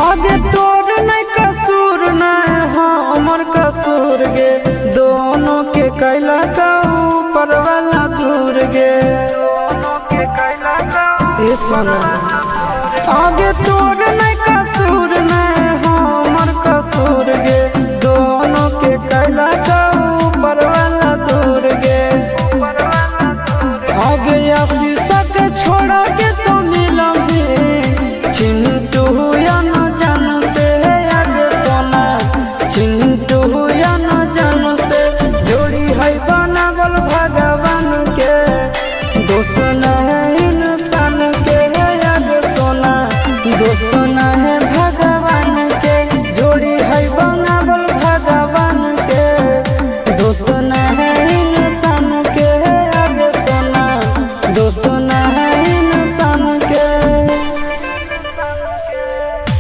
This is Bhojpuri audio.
आगे तोर नहीं कसूर नहीं हमर कसूर गे दोनों के कैला का ऊपर वाला दूर गे। ए सोना